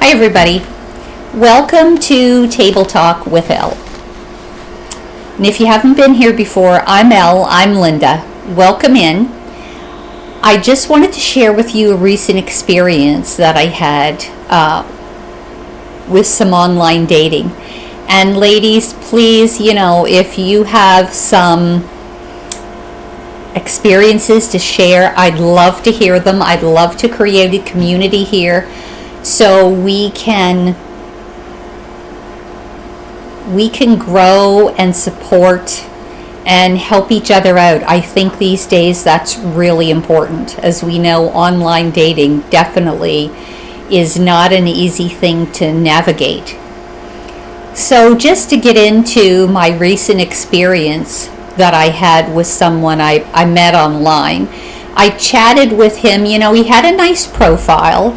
Hi, everybody. Welcome to Table Talk with Elle. And if you haven't been here before, I'm Elle. I'm Linda. Welcome in. I just wanted to share with you a recent experience that I had with some online dating. And ladies, please, if you have some experiences to share, I'd love to hear them. I'd love to create a community here so we can grow and support and help each other out. I think these days that's really important. As we know, online dating definitely is not an easy thing to navigate. So just to get into my recent experience that I had with someone I met online, I chatted with him. He had a nice profile.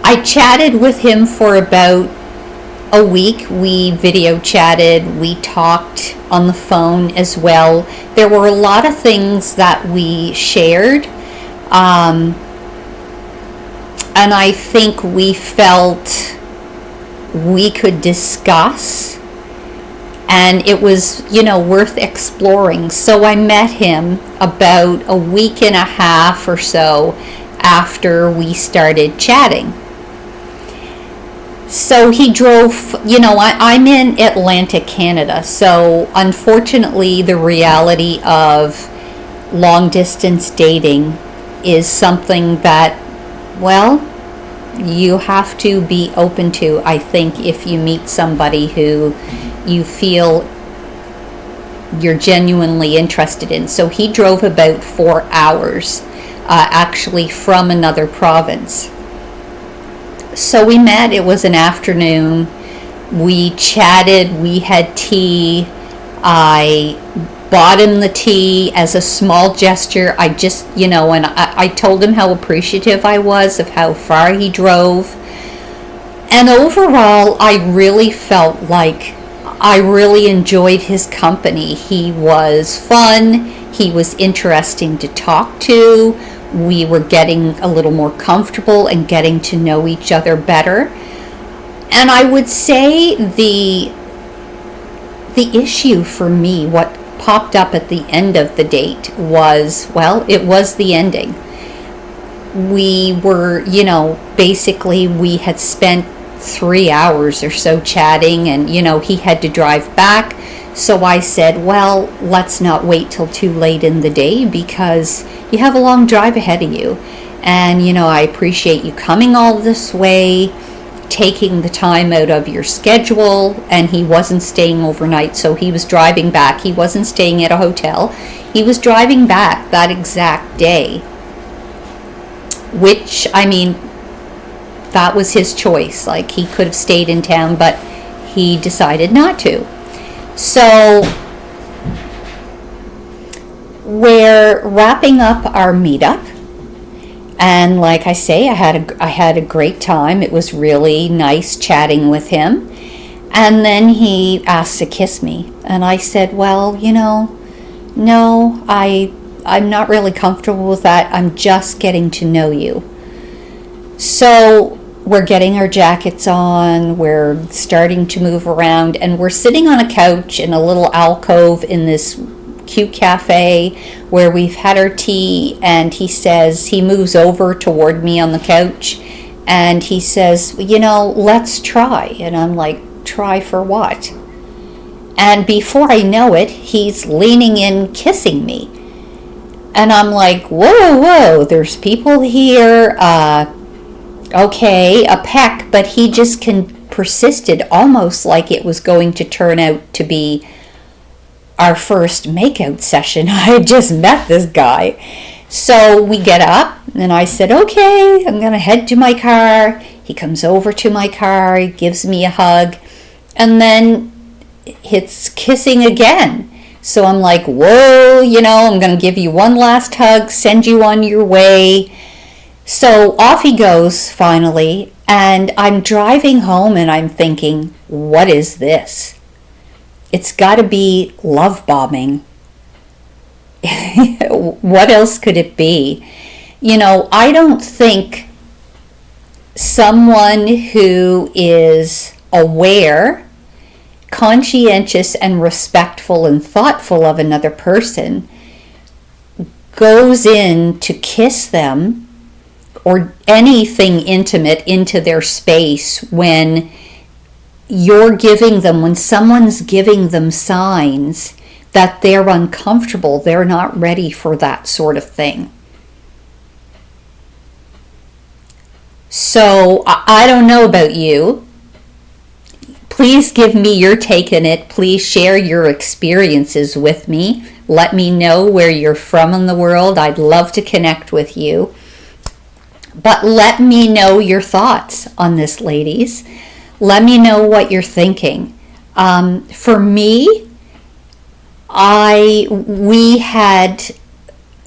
I chatted with him for about a week. We video chatted, we talked on the phone as well. There were a lot of things that we shared, and I think we felt we could discuss, and it was, worth exploring. So I met him about a week and a half or so after we started chatting. So he drove, I'm in Atlantic, Canada. So unfortunately, the reality of long distance dating is something that, you have to be open to, I think, if you meet somebody who you feel you're genuinely interested in. So he drove about 4 hours, actually from another province. So we met. It was an afternoon. We chatted. We had tea. I bought him the tea as a small gesture. I just, and I told him how appreciative I was of how far he drove. And overall, I really felt like I really enjoyed his company. He was fun. He was interesting to talk to. We were getting a little more comfortable and getting to know each other better. And I would say the issue for me, what popped up at the end of the date was, it was the ending. We were, basically we had spent 3 hours or so chatting, and, he had to drive back. So I said, let's not wait till too late in the day because you have a long drive ahead of you. And, I appreciate you coming all this way, taking the time out of your schedule. And he wasn't staying overnight, so he was driving back. He wasn't staying at a hotel. He was driving back that exact day, which, that was his choice. Like, he could have stayed in town, but he decided not to. So we're wrapping up our meetup, and like I say, I had a great time. It was really nice chatting with him. And then he asked to kiss me, and I said, no, I'm not really comfortable with that. I'm just getting to know you. So we're getting our jackets on, we're starting to move around, and we're sitting on a couch in a little alcove in this cute cafe where we've had our tea. And he moves over toward me on the couch, and he says, let's try. And I'm like, try for what? And before I know it, he's leaning in, kissing me. And I'm like, whoa, there's people here. Okay, a peck, but he just persisted almost like it was going to turn out to be our first makeout session. I had just met this guy. So we get up, and I said, okay, I'm going to head to my car. He comes over to my car, he gives me a hug, and then it's kissing again. So I'm like, whoa, I'm going to give you one last hug, send you on your way. So off he goes finally, and I'm driving home and I'm thinking, what is this? It's got to be love bombing. What else could it be? I don't think someone who is aware, conscientious, and respectful and thoughtful of another person goes in to kiss them or anything intimate into their space when when someone's giving them signs that they're uncomfortable, they're not ready for that sort of thing. So I don't know about you. Please give me your take on it. Please share your experiences with me. Let me know where you're from in the world. I'd love to connect with you. But let me know your thoughts on this, ladies. Let me know what you're thinking. For me, we had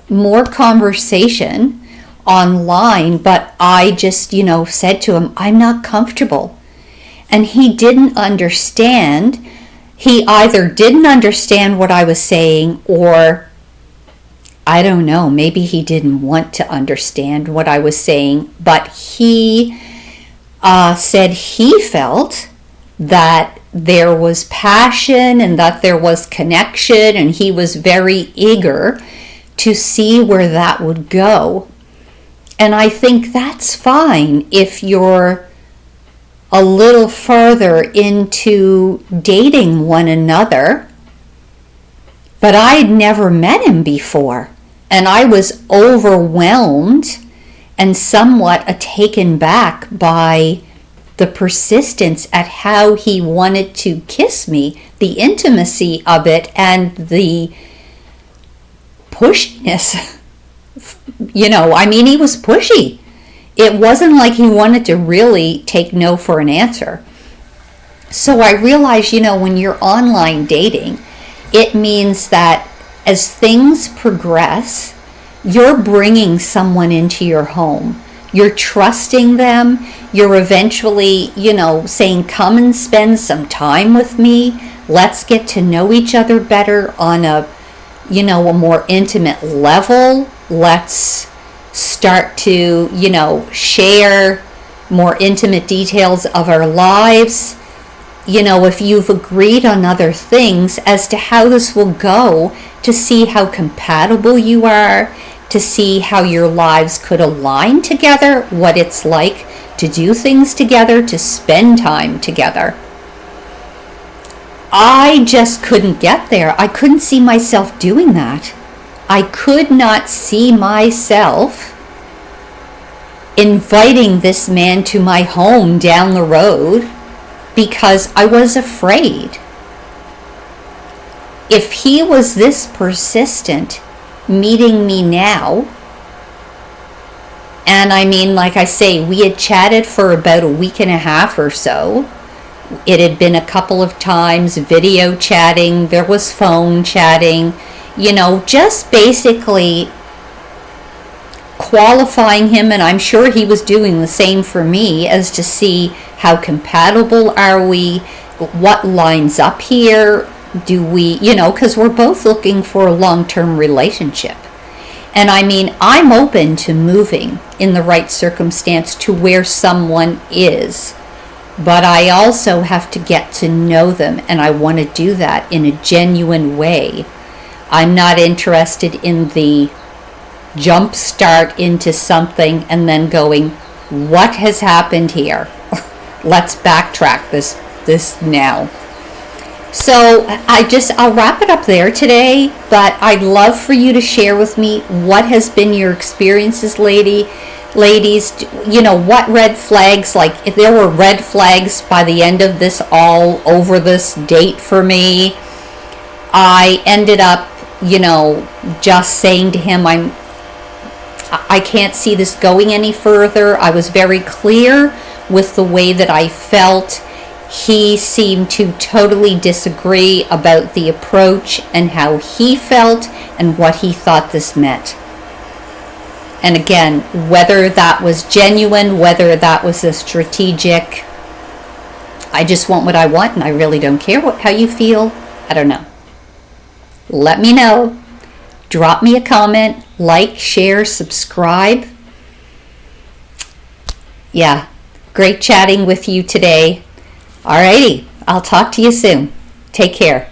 more conversation online, but I just, said to him, I'm not comfortable. And he didn't understand. He either didn't understand what I was saying, or I don't know, maybe he didn't want to understand what I was saying, but he said he felt that there was passion and that there was connection, and he was very eager to see where that would go. And I think that's fine if you're a little further into dating one another. But I'd never met him before, and I was overwhelmed and somewhat taken back by the persistence at how he wanted to kiss me, the intimacy of it, and the pushiness. He was pushy. It wasn't like he wanted to really take no for an answer. So I realized, when you're online dating, it means that as things progress, you're bringing someone into your home. You're trusting them. You're eventually, saying, come and spend some time with me. Let's get to know each other better on a more intimate level. Let's start to, share more intimate details of our lives. If you've agreed on other things as to how this will go, to see how compatible you are, to see how your lives could align together, what it's like to do things together, to spend time together. I just couldn't get there. I couldn't see myself doing that. I could not see myself inviting this man to my home down the road because I was afraid. If he was this persistent meeting me now, and like I say, we had chatted for about a week and a half or so. It had been a couple of times video chatting, there was phone chatting, just basically qualifying him, and I'm sure he was doing the same for me, as to see how compatible are we, what lines up here, do we, because we're both looking for a long-term relationship. And I'm open to moving in the right circumstance to where someone is, but I also have to get to know them, and I want to do that in a genuine way. I'm not interested in the jump start into something and then going, what has happened here? Let's backtrack this now. So I'll wrap it up there today, but I'd love for you to share with me what has been your experiences, ladies. What red flags, like if there were red flags by the end of this, all over this date for me. I ended up, just saying to him, I can't see this going any further. I was very clear with the way that I felt. He seemed to totally disagree about the approach and how he felt and what he thought this meant. And again, whether that was genuine, whether that was a strategic, I just want what I want and I really don't care how you feel. I don't know. Let me know. Drop me a comment, like, share, subscribe. Yeah, Great chatting with you today. Alrighty, I'll talk to you soon. Take care.